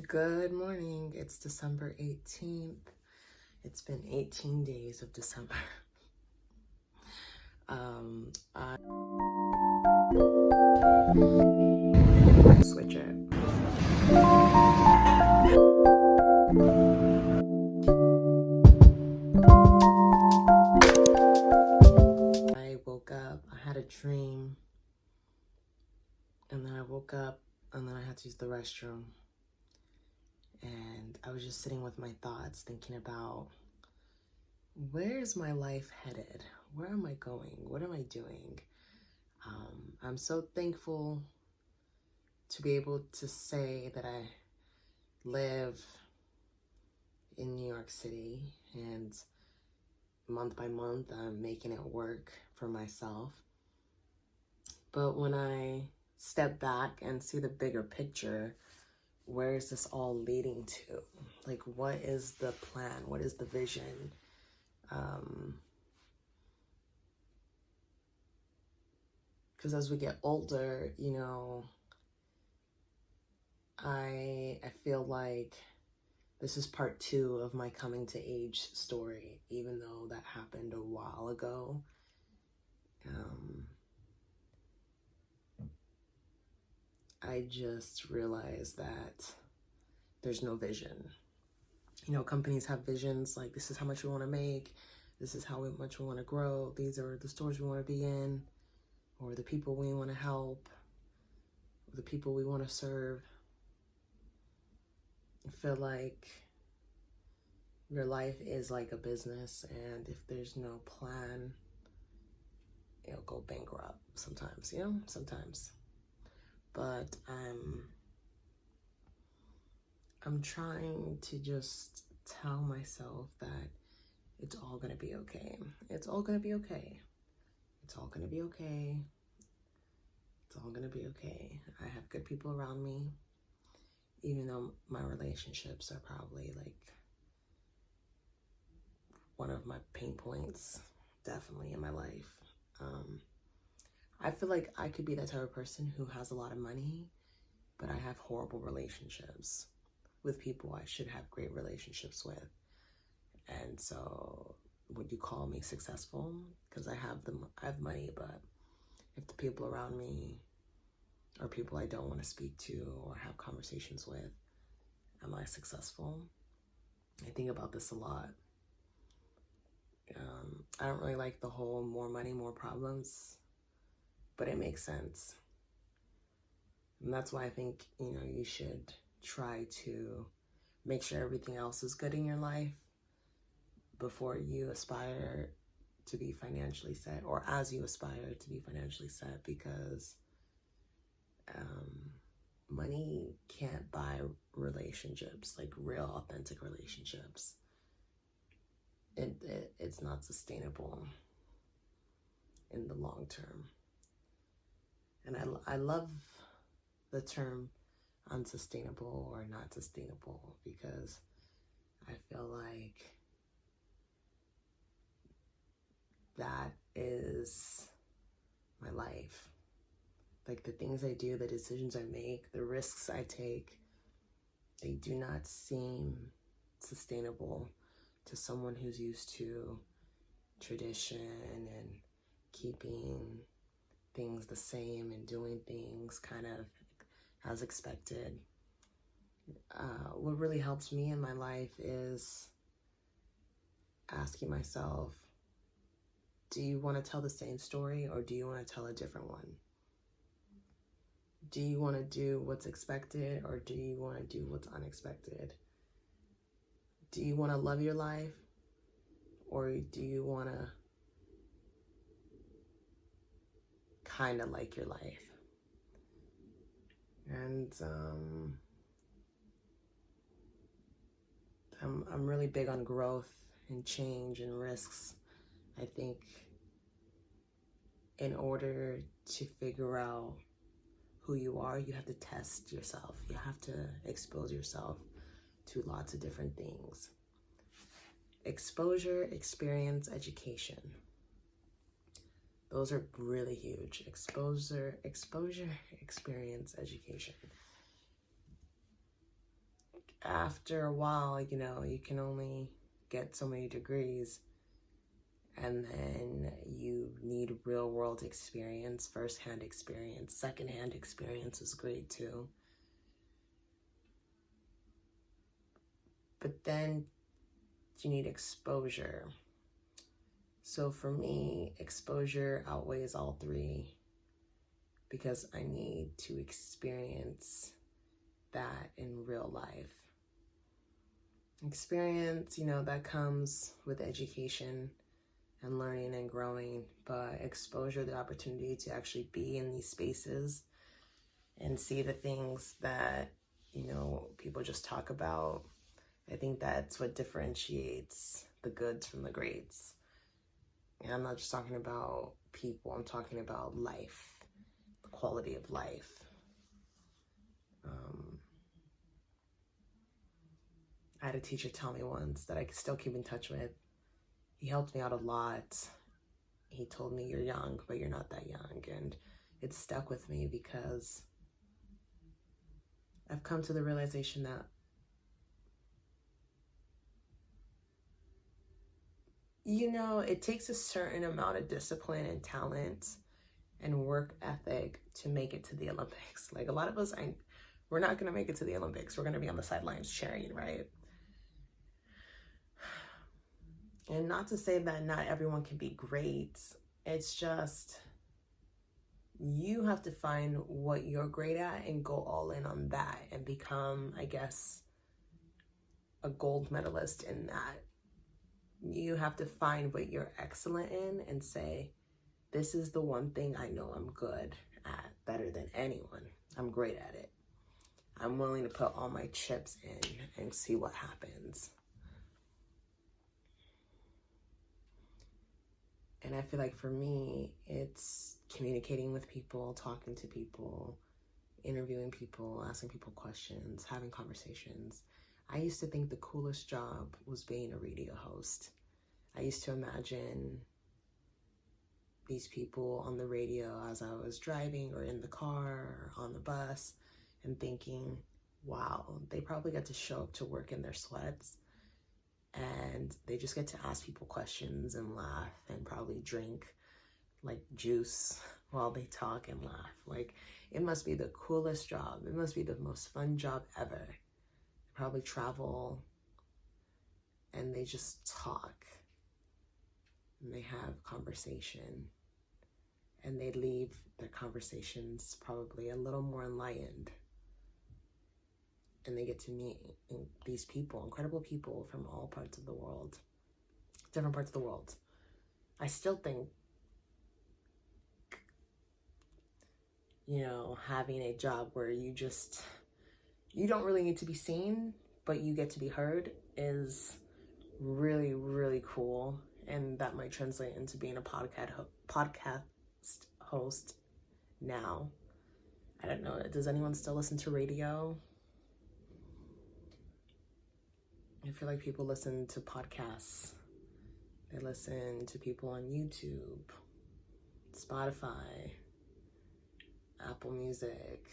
Good morning. It's December 18th. It's been 18 days of December. I switch it. I woke up, I had a dream, and then I woke up, and then I had to use the restroom. And I was just sitting with my thoughts, thinking about, where is my life headed? Where am I going? What am I doing? I'm so thankful to be able to say that I live in New York City, and month by month I'm making it work for myself. But when I step back and see the bigger picture, where is this all leading to? Like, what is the plan? What is the vision? Because as we get older, I feel like this is part 2 of my coming to age story, even though that happened a while ago. I just realized that there's no vision. Companies have visions like, this is how much we want to make, this is how much we want to grow, these are the stores we want to be in, or the people we want to help, or the people we want to serve. I feel like your life is like a business, and if there's no plan, it'll go bankrupt sometimes, sometimes. But I'm trying to just tell myself that it's all gonna be okay. It's all gonna be okay. It's all gonna be okay. It's all gonna be okay. I have good people around me, even though my relationships are probably like one of my pain points, definitely in my life. I feel like I could be that type of person who has a lot of money, but I have horrible relationships with people I should have great relationships with. And so would you call me successful? Because I have money, but if the people around me are people I don't want to speak to or have conversations with, am I successful? I think about this a lot. I don't really like the whole more money, more problems, but it makes sense. And that's why I think, you should try to make sure everything else is good in your life before you aspire to be financially set, or as you aspire to be financially set, because money can't buy relationships, like real authentic relationships. It's not sustainable in the long term. And I love the term unsustainable or not sustainable, because I feel like that is my life. Like, the things I do, the decisions I make, the risks I take, they do not seem sustainable to someone who's used to tradition and keeping things the same and doing things kind of as expected. What really helps me in my life is asking myself, do you want to tell the same story, or do you want to tell a different one? Do you want to do what's expected, or do you want to do what's unexpected? Do you want to love your life, or do you want to kind of like your life? And I'm really big on growth and change and risks. I think in order to figure out who you are, you have to test yourself. You have to expose yourself to lots of different things. Exposure, experience, education. Those are really huge. Exposure, experience, education. after a while, you can only get so many degrees, and then you need real world experience, first-hand experience. Second-hand experience is great too. But then you need exposure. So for me, exposure outweighs all three, because I need to experience that in real life. Experience, that comes with education and learning and growing, but exposure, the opportunity to actually be in these spaces and see the things that, people just talk about. I think that's what differentiates the goods from the greats. And I'm not just talking about people, I'm talking about life, the quality of life. I had a teacher tell me once that I still keep in touch with. He helped me out a lot. He told me, "You're young, but you're not that young." And it stuck with me because I've come to the realization that it takes a certain amount of discipline and talent and work ethic to make it to the Olympics. Like, a lot of us, we're not going to make it to the Olympics. We're going to be on the sidelines cheering, right? And not to say that not everyone can be great. It's just, you have to find what you're great at and go all in on that and become, I guess, a gold medalist in that. You have to find what you're excellent in and say, this is the one thing I know I'm good at, better than anyone. I'm great at it. I'm willing to put all my chips in and see what happens. And I feel like for me, it's communicating with people, talking to people, interviewing people, asking people questions, having conversations. I used to think the coolest job was being a radio host. I used to imagine these people on the radio as I was driving or in the car or on the bus, and thinking, wow, they probably get to show up to work in their sweats and they just get to ask people questions and laugh and probably drink like juice while they talk and laugh. Like, it must be the coolest job. It must be the most fun job ever. Probably travel and they just talk and they have conversation and they leave their conversations probably a little more enlightened. And they get to meet these people, incredible people from all parts of the world, different parts of the world. I still think, having a job where you don't really need to be seen, but you get to be heard is really, really cool. And that might translate into being a podcast host now. I don't know. Does anyone still listen to radio? I feel like people listen to podcasts. They listen to people on YouTube, Spotify, Apple Music.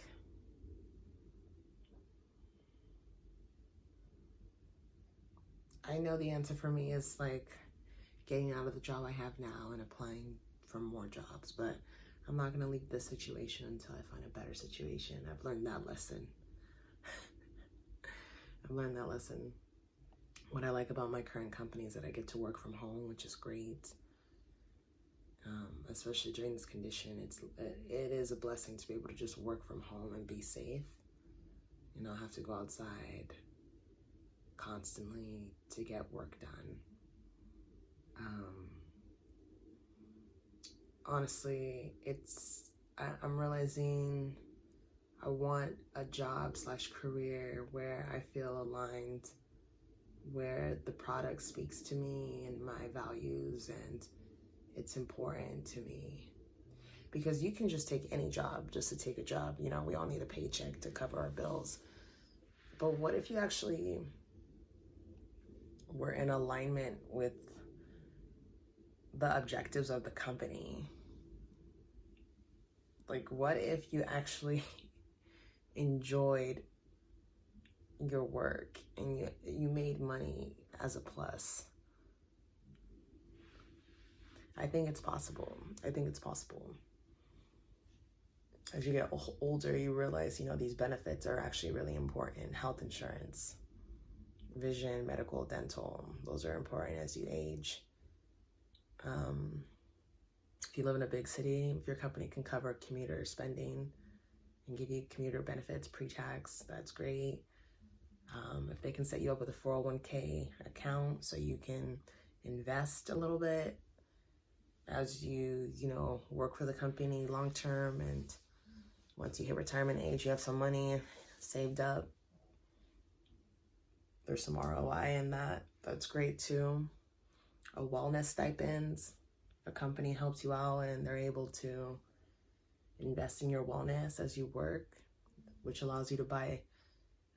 I know the answer for me is like getting out of the job I have now and applying for more jobs, but I'm not going to leave this situation until I find a better situation. I've learned that lesson. What I like about my current company is that I get to work from home, which is great. Especially during this condition, it is a blessing to be able to just work from home and be safe. You don't have to go outside constantly to get work done. Honestly, I'm realizing I want a job/career where I feel aligned, where the product speaks to me and my values and it's important to me. Because you can just take any job just to take a job. We all need a paycheck to cover our bills. But what if you actually were in alignment with the objectives of the company? Like, what if you actually enjoyed your work and you made money as a plus. I think it's possible. I think it's possible. As you get older, you realize, these benefits are actually really important. Health insurance, vision, medical, dental, those are important as you age. If you live in a big city, if your company can cover commuter spending and give you commuter benefits pre-tax, that's great. If they can set you up with a 401k account so you can invest a little bit as you work for the company long term, and once you hit retirement age, you have some money saved up. There's some ROI in that. That's great too. A wellness stipends. A company helps you out and they're able to invest in your wellness as you work, which allows you to buy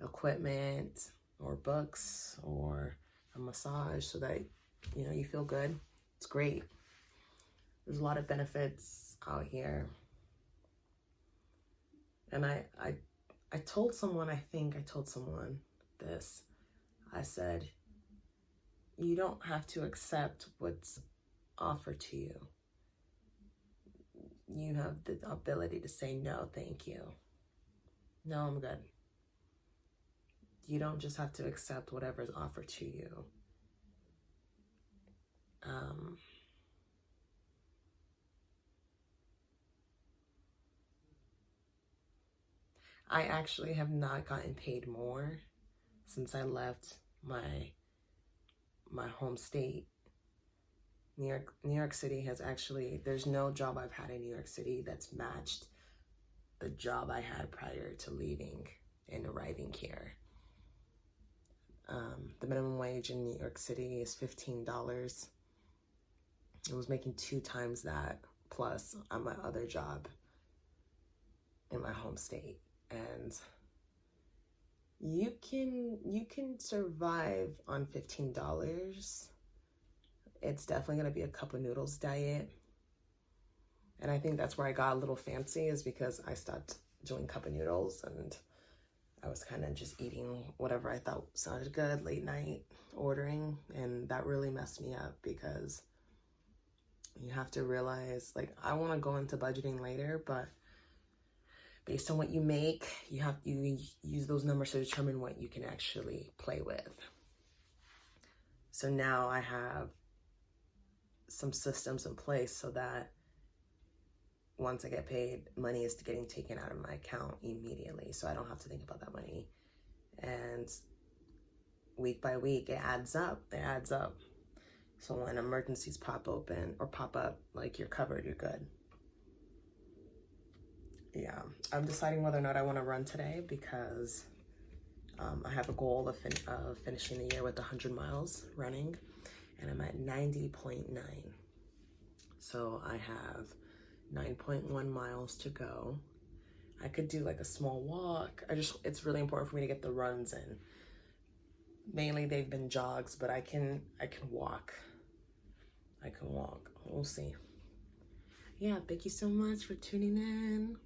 equipment or books or a massage so that you feel good. It's great. There's a lot of benefits out here. And I told someone, I told someone this. I said, you don't have to accept what's offered to you. You have the ability to say, no, thank you. No, I'm good. You don't just have to accept whatever's offered to you. I actually have not gotten paid more since I left my home state. New York City has actually, there's no job I've had in New York City that's matched the job I had prior to leaving and arriving here. The minimum wage in New York City is $15. I was making 2 times that plus on my other job in my home state. And you can survive on $15. It's definitely going to be a cup of noodles diet. And I think that's where I got a little fancy, is because I stopped doing cup of noodles and I was kind of just eating whatever I thought sounded good late night, ordering. And that really messed me up, because you have to realize, like, I want to go into budgeting later, but based on what you make, you use those numbers to determine what you can actually play with. So now I have some systems in place so that once I get paid, money is getting taken out of my account immediately. So I don't have to think about that money. And week by week, it adds up. So when emergencies pop up, like, you're covered, you're good. Yeah, I'm deciding whether or not I want to run today, because I have a goal of finishing the year with 100 miles running, and I'm at 90.9. So I have 9.1 miles to go. I could do like a small walk. It's really important for me to get the runs in. Mainly they've been jogs, but I can walk. We'll see. Yeah, thank you so much for tuning in.